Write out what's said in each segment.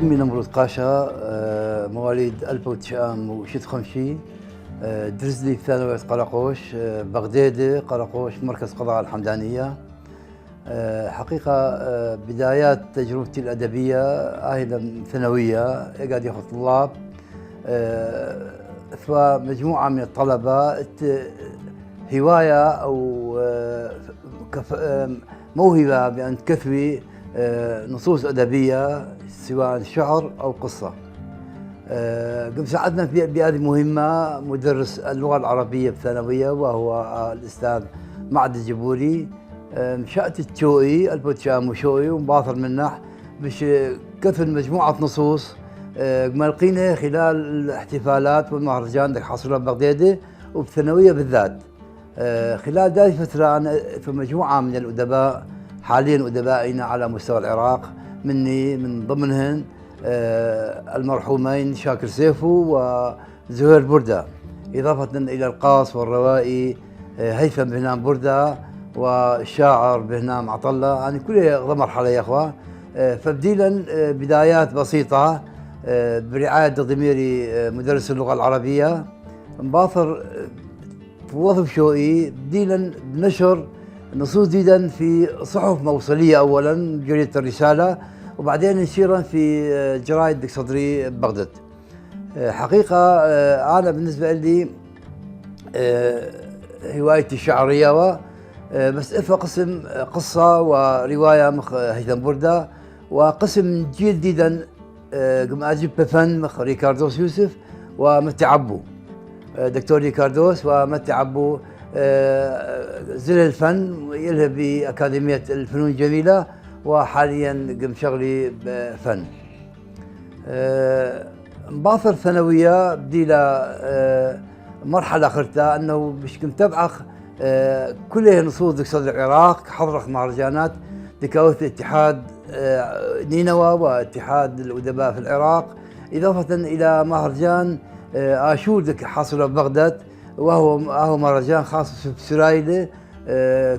اسمي نمرود قاشا، مواليد 1956. درست لي في ثانوية قراقوش، بغدادي قراقوش مركز قضاء الحمدانية. حقيقة بدايات تجربتي الأدبية من ثانوية قاعد ياخذ طلاب، فمجموعة من الطلبة هواية أو موهبة بأن تكتبي نصوص أدبية سواء شعر أو قصة. قم ساعدنا بهذه المهمة مدرس اللغة العربية بالثانوية وهو الأستاذ معد الجبوري. مشأت الشوقي البوتشام وشوقي ومباثر منه باش كتب مجموعة نصوص ما لقينا خلال الاحتفالات والمهرجان اللي حصلوا ببغداد وبالثانوية بالذات. خلال ذلك الفترة أنا في مجموعة من الأدباء، حاليا أدبائنا على مستوى العراق، من ضمنهن المرحومين شاكر سيفو وزهير بردة، إضافة إلى القاص والروائي هيثم بهنام بردة والشاعر بهنام عطلة، يعني كلها ضمن مرحلة يا أخوة. فبديلا بدايات بسيطة برعاية ضميري مدرس اللغة العربية، مباثر في وظف شوقي بديلا بنشر نصوص جديدا في صحف موصلية، أولا جريدة الرسالة وبعدين نشيرا في جرايد دك صدري ببغداد. حقيقة أنا بالنسبة لي هوايتي الشعرية، بس إفا قسم قصة ورواية مخ هيثم بردة، وقسم جيل جديدا قم أجيب بفن مخ ريكاردوس يوسف ومتي عبو، دكتور ريكاردوس ومتي عبو زل الفن يلهى بأكاديمية الفنون الجميلة، وحاليا قم شغلي بفن. مباثر ثانوية بديلا مرحلة آخرتها أنه باش كنت تبعخ كلها نصوص دك صدر العراق، حضرت مهرجانات دكاوث اتحاد نينوى واتحاد الأدباء في العراق، إضافة إلى مهرجان آشور دك حاصل ببغداد، وهو مهرجان خاص بسرايله.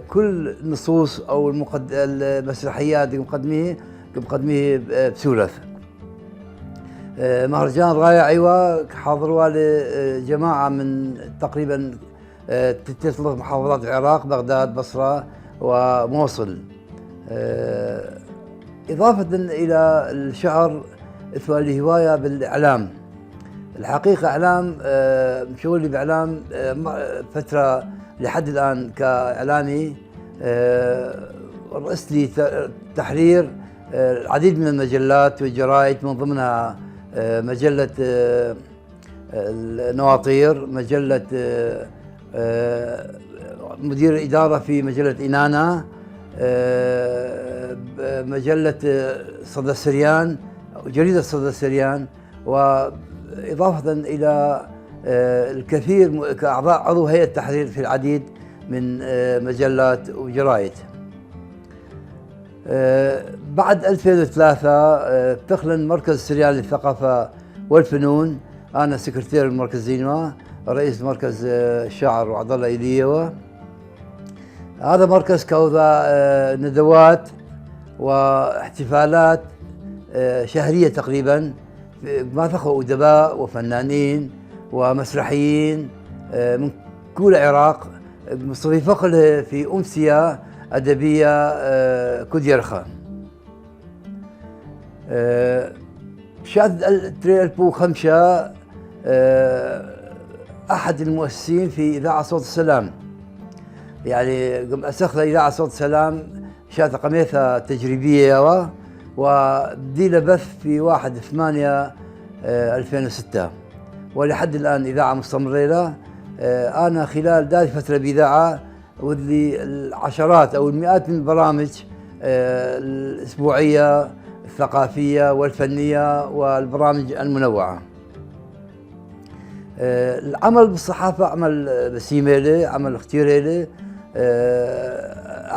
كل نصوص أو المسرحيات اللي مقدميه بسورث. مهرجان رائع أيوة، حضروا جماعة من تقريبا 3 محافظات العراق، بغداد بصرة وموصل. إضافة إلى الشعر الهواية بالإعلام. الحقيقة إعلام شغلي بإعلام فترة لحد الآن كإعلامي. رأست لي تحرير العديد من المجلات والجرائد، من ضمنها مجلة النواطير، مجلة مدير إدارة في مجلة إنانا، مجلة صدى السريان، جريدة صدى السريان، وإضافة إلى الكثير كأعضاء عضو هيئة التحرير في العديد من مجلات وجرائد. بعد 2003 تخلن مركز السريان للثقافة والفنون، أنا سكرتير المركز زينوى، رئيس مركز الشاعر وعضلة إيليوة. هذا مركز كوضع ندوات واحتفالات شهرية تقريبا، ما فخوا أدباء وفنانين ومسرحيين من كل العراق، مستضيفة في أمسية أدبية كوديرخا. شهد 2005 أحد المؤسسين في إذاعة صوت السلام، يعني قم أسخ إذاعة صوت السلام شهد قميثة تجريبية، وبدي بث في 1/8/2006، ولحد الآن إذاعة مستمرة. أنا خلال ذلك الفترة بإذاعة وذي العشرات أو المئات من البرامج الأسبوعية الثقافية والفنية والبرامج المنوعة. العمل بالصحافة عمل بسيمة، عمل اختياري.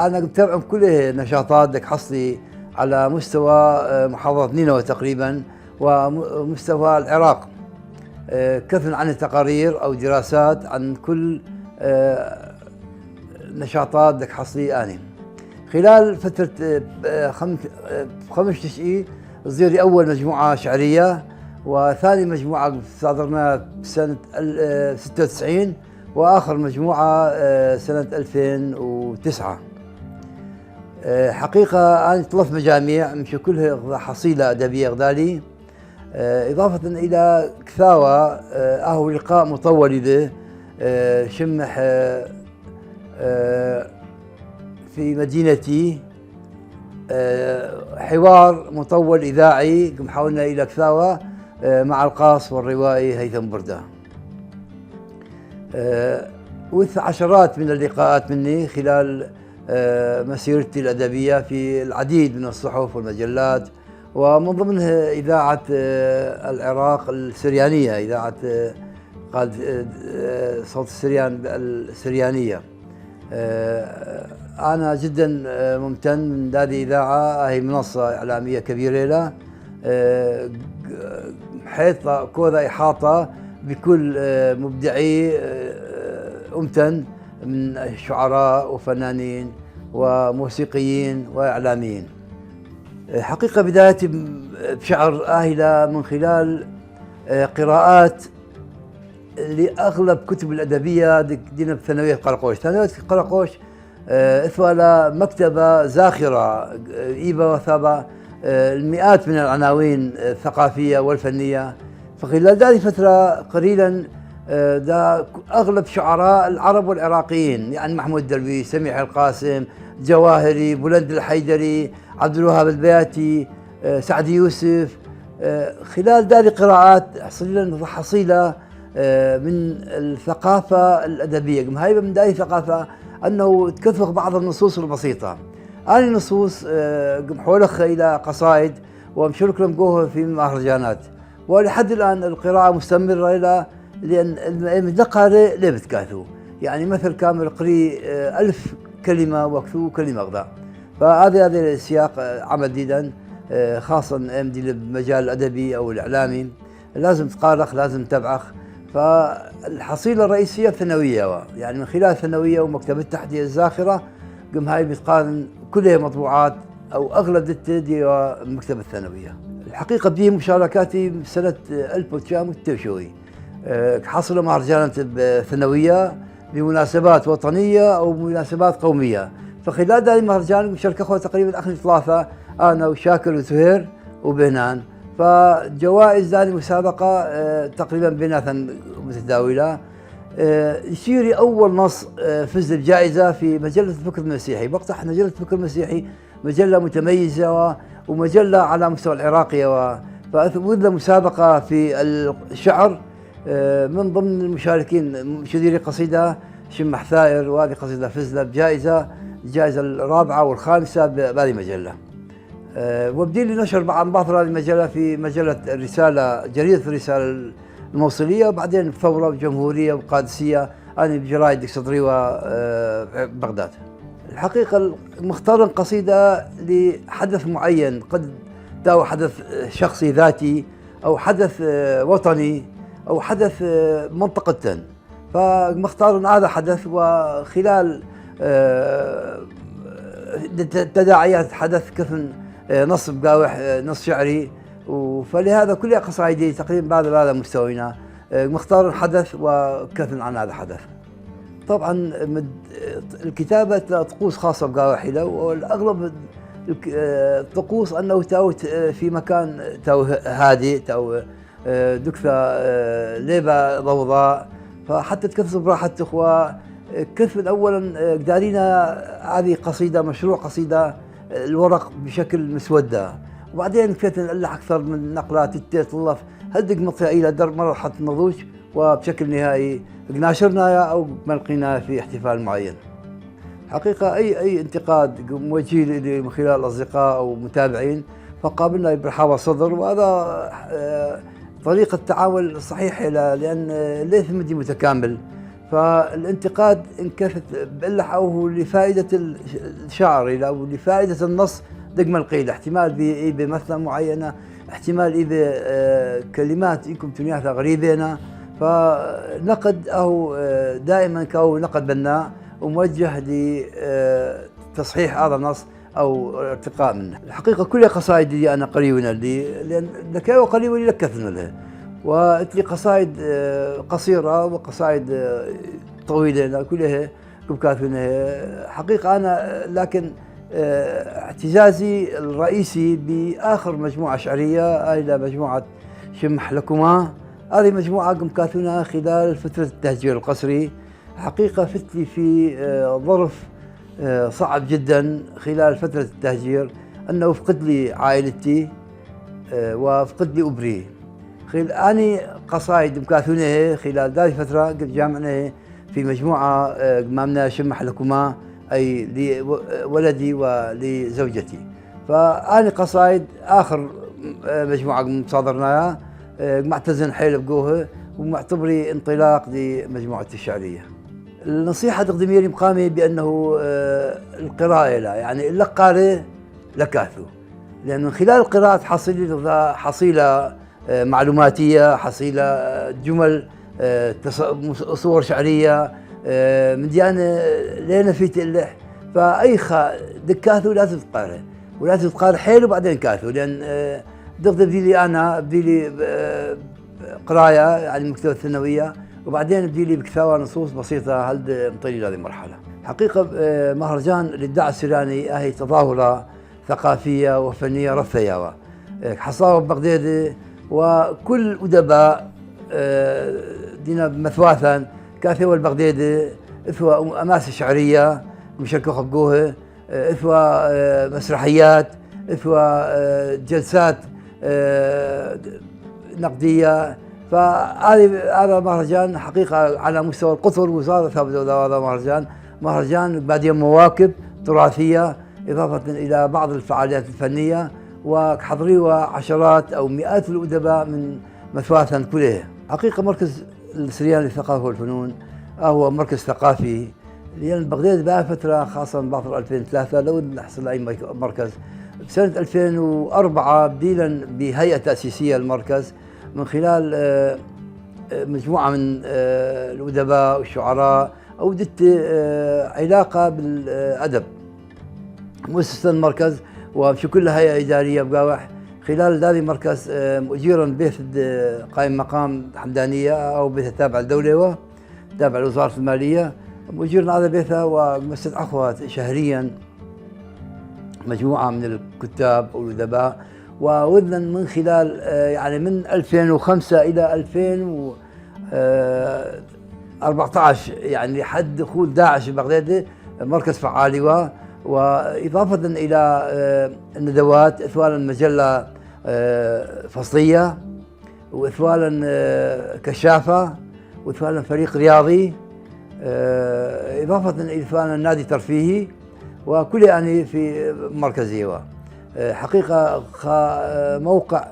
أنا متابع كل نشاطات دك حصلي على مستوى محافظة نينوى تقريبا ومستوى العراق، كثر عن التقارير أو دراسات عن كل نشاطات دك حصلي أنا. خلال فترة 5 تشقي تصديري أول مجموعة شعرية، وثاني مجموعة صادرناها بسنة 96، وآخر مجموعة سنة 2009. حقيقة أنا طلبت مجاميع مشان كلها حصيلة أدبية غدالي، إضافة إلى كثاوة أهو لقاء مطول له شمح في مدينتي، حوار مطول إذاعي حولنا إلى كثاوة مع القاص والروائي هيثم بردة، وعشرات من اللقاءات مني خلال مسيرتي الأدبية في العديد من الصحف والمجلات، ومن ضمنها إذاعة العراق السريانية، إذاعة صوت السريان السريانية. أنا جدا ممتن من هذه الإذاعة، هي منصة إعلامية كبيرة له، حيث كذا إحاطة بكل مبدعي أمتن من شعراء وفنانين وموسيقيين وإعلاميين. حقيقة بدايتي بشعر آهلة من خلال قراءات لأغلب كتب الأدبية دينا بثانوية قرقوش. ثانوية قرقوش إثوى مكتبة زاخرة إيبا وثابة المئات من العناوين الثقافية والفنية. فخلال هذه الفترة قليلا دا أغلب شعراء العرب والعراقيين، يعني محمود درويش، سميح القاسم، جواهري، بلند الحيدري، عبد الوهاب البياتي، سعد يوسف. خلال ذلك قراءات حصيلة من الثقافة الأدبية. هاي من هاي الثقافة أنه تكثف بعض النصوص البسيطة. هذه النصوص حولها إلى قصائد ومشارك لهم جوه في مهرجانات، ولحد الآن القراءة مستمرة إلى لأن القارئ لا بتكاثوا، يعني مثل كامل قري 1000 كلمة وكثو كلمة غذاء. فهذا السياق عمل جديدا، خاصة أمدي بالمجال الأدبي أو الإعلامي لازم تقارخ، لازم تبعخ. فالحصيلة الرئيسية الثانوية، يعني من خلال الثانوية ومكتبة التحدية الزاخرة هاي بتقارن كلها مطبوعات أو أغلب دي مكتبة الثانوية. الحقيقة بدي مشاركاتي بسنة 1900 حصلوا مهرجانات ثانوية بمناسبات وطنية أو مناسبات قومية. فخلال هذه المهرجان شاركوا تقريبا أخذ 3، أنا وشاكر وزهير وبهنان. فجوائز هذه المسابقة تقريبا بيناتها متداولة. يصيري أول نص فز بجائزة في مجلة الفكر المسيحي. وقتها مجلة الفكر المسيحي مجلة متميزة ومجلة على مستوى العراقي، فوذ مسابقة في الشعر من ضمن المشاركين شديري قصيدة شمح ثائر، وهذه قصيدة فزت بجائزة، الجائزة الرابعة والخامسة بهذه المجلة. وبدي لي نشر عن بعض هذه المجلة في مجلة الرسالة، جريدة الرسالة الموصلية، وبعدين ثورة وجمهورية وقادسية، أنا بجرايد صدري وبغداد. الحقيقة مختار قصيدة لحدث معين، قد تاو حدث شخصي ذاتي أو حدث وطني أو حدث منطقة، فمختار هذا حدث وخلال تداعيات حدث كفن نص بقاوح نص شعري، فلهذا كل قصائدي تقريبا بعد هذا مستوينا مختار حدث وكفن عن هذا الحدث. طبعا الكتابة طقوس خاصة بقاوحي، والأغلب الطقوس أنه تاوت في مكان تاو هادئ، تاو دكثة ليبة ضوضاء، فحتى تكثر براحة إخوة. كثف أولا قدارينا هذه قصيدة مشروع قصيدة الورق بشكل مسودة، وبعدين كنت نقلح أكثر من نقلات تطلف هدق مطيع إلى درب مرحلة النضوج، وبشكل نهائي ناشرنا أو ملقينا في احتفال معين. حقيقة أي انتقاد موجه لي من خلال أصدقاء أو متابعين فقابلنا برحابة صدر، وهذا طريقة التعامل الصحيحة لأن ليس مدي متكامل. فالانتقاد إن كانت بقلح أو لفائدة الشاعر أو لفائدة النص دق ملقيل، احتمال بمثلة معينة، احتمال كلمات يمكن تنياثها غريبة، فنقد أو دائما كأو نقد بناء وموجه لتصحيح هذا النص أو ارتقاء منه. الحقيقة كل قصائدي أنا قريبة لي، لأن ذكاء قريبة لي لكثنا له، وأتلي قصائد قصيرة وقصائد طويلة كلها كبكاتنا حقيقة أنا. لكن اعتزازي الرئيسي بآخر مجموعة شعرية إلى مجموعة شمح لكما. هذه مجموعة قمكاتنا خلال فترة التهجير القسري. حقيقة فتلي في ظرف صعب جدا خلال فترة التهجير، أنه فقد لي عائلتي وفقد لي أبري. أني قصائد مكاثونة خلال ذلك الفترة قد جامعنا في مجموعة قمامنا شمح لكما، أي لولدي ولزوجتي. فأني قصائد آخر مجموعة مصادرناها معتزن حيل بقوها، ومعتبري انطلاق لمجموعة الشعرية. النصيحة تقدمي لي مقامي بأنه القراءة لا يعني إلا قارئ لكاثو، لأن من خلال القراءة تحصل حصيلة معلوماتية، حصيلة جمل، صور شعرية من ديانة لين في تلح. فأي دكاثو لازم تقارئ، ولازم تقارئ حيل وبعدين كاثو، لأن بدي لي أنا بدي لي قراية يعني المكتبة الثانوية، وبعدين بدي لي بكثاوى نصوص بسيطة هل مطيلي هذه المرحلة. حقيقة مهرجان الإبداع السرياني هي تظاهرة ثقافية وفنية رثية حصاوة ببغداد، وكل أدباء دينا مثواثا كاثوا البغداد إثوى أماس شعرية مشاركة خبقوها، إثوى مسرحيات، إثوى جلسات نقدية. فهذا مهرجان حقيقة على مستوى القطر وزارة ثابت. هذا مهرجان بادية مواكب تراثية إضافة إلى بعض الفعاليات الفنية، وحضروا عشرات أو مئات الأدباء من مثواثا كلها. حقيقة مركز السريان للثقافة والفنون هو مركز ثقافي، لأن بغداد بقى فترة خاصة من بعد 2003 لو نحصل أي مركز. بسنة 2004 بديلا بهيئة تأسيسية للمركز من خلال مجموعة من الأدباء والشعراء، أودت علاقة بالأدب مؤسسة المركز وفي كل هيئة إدارية بقاوح. خلال ذلك المركز مؤجيرا بيت قائم مقام حمدانية أو بيت تابع للدولة تابع لوزارة المالية، مؤجيرنا هذا بيتها ومستدعى شهريا مجموعة من الكتاب والأدباء. ووذنا من خلال يعني من 2005 إلى 2014 يعني لحد دخول داعش ببغداد مركز فعالي، وإضافة إلى الندوات إثوالا مجلة فصلية، وإثوالا كشافة، وإثوالا فريق رياضي، إضافة إلى إثوالا نادي ترفيهي، وكل يعني في مركزية. حقيقة موقع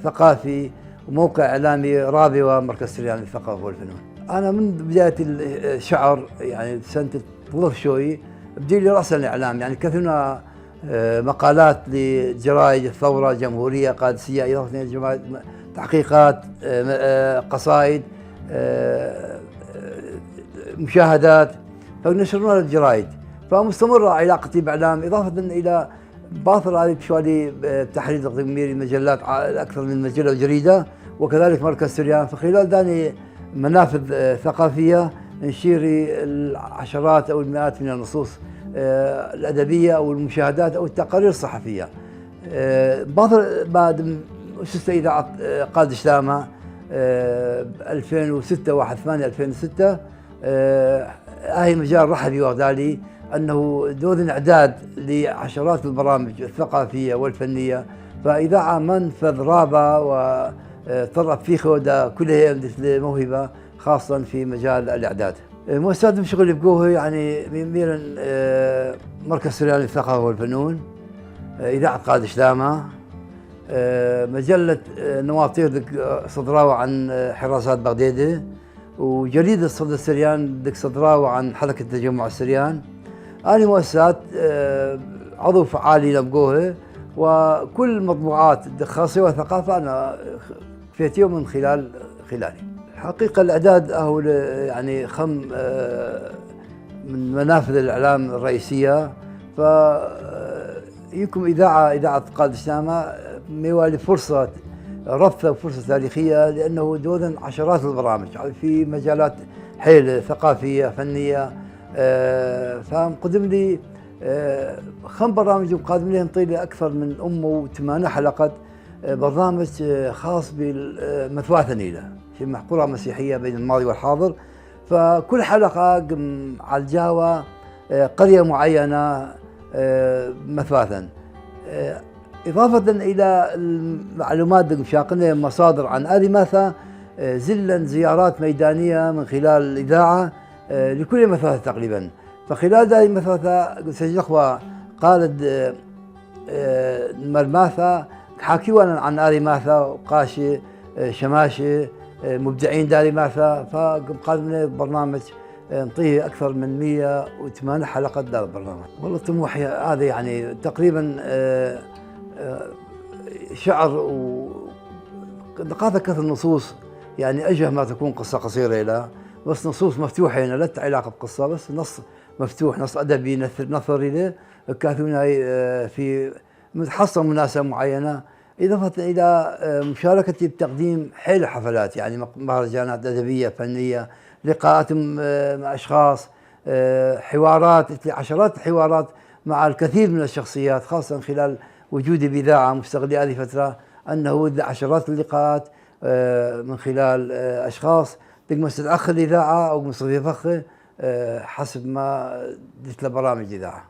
ثقافي وموقع إعلامي رابع ومركز سريان للثقافة والفنون. أنا من بداية الشعر يعني سنة 3 شوي بدي لي رأس الإعلام، يعني كثرنا مقالات لجرائد الثورة، جمهورية، قادسية، إضافة إلى تحقيقات، قصائد، مشاهدات، فنشرنا للجرائد. فمستمرة علاقتي بإعلام، إضافة إلى باطل هذه بشوالي تحرير تقديمي مجلات أكثر من مجلة وجريدة، وكذلك مركز سريان. فخلال ذلك منافذ ثقافية نشير العشرات أو المئات من النصوص الأدبية أو المشاهدات أو التقارير الصحفية. بعد أسست إذاعة قادة شلامة 2006 1/8/2006. هاي مجال رحبي وغدالي أنه دور إعداد لعشرات البرامج الثقافية والفنية، فإذاعة منفذ رابع وطرف في خوده كلها مثل موهبة خاصة في مجال الإعداد. مؤسسات شغل بقوه يعني ميلا مركز سريان للثقافة والفنون، إذاعة قادة شلامة، مجلة نواطير صدراوة عن حراسات بغداد، وجريدة صدى السريان دك صدراوة عن حركة تجمع السريان. هذه مؤسسات عضو فعالي لبقوها، وكل مطبوعات خاصة والثقافة أنا فيتيه من خلالي. حقيقة الإعداد هو يعني من منافذ الإعلام الرئيسية، يمكن إذاعة قائد الشامة ميوالي فرصة ربطة وفرصة تاريخية، لأنه دون عشرات البرامج في مجالات حيل ثقافية فنية. فمقدم لي 5 برامج مقدم لي نطيل أكثر من 8 حلقات. برنامج خاص بالمثواة ثنيلة في قرى مسيحية بين الماضي والحاضر. فكل حلقة على الجاوة قرية معينة مثواة، إضافة إلى المعلومات المشاقلة مصادر عن آل ماثا، زلا زيارات ميدانية من خلال الإذاعة لكل مثواة تقريبا. فخلال هذه المثواة سجلوا قالد مرماثا حاكيوا عن آل ماثا وقاشي شماشي مبدعين داري ماثا. فقال برنامج نعطيه أكثر من 108 حلقة هذا البرنامج. والله طموحي هذا يعني تقريبا شعر ونقاط كثر النصوص، يعني أشبه ما تكون قصة قصيرة لها، بس نصوص مفتوحة هنا لا علاقة بقصة، بس نص مفتوح، نص أدبي نثري له كاتبين في متحصل مناسبة معينة، إضافة إلى مشاركتي بتقديم حيل حفلات، يعني مهرجانات أدبية فنية، لقاءات مع أشخاص، حوارات، عشرات الحوارات مع الكثير من الشخصيات، خاصة خلال وجودي بإذاعة مستغلي هذه الفترة أنه عشرات اللقاءات من خلال أشخاص تقمص الأخ الإذاعة أو مصطفى فخ حسب ما دت له برامج إذاعة.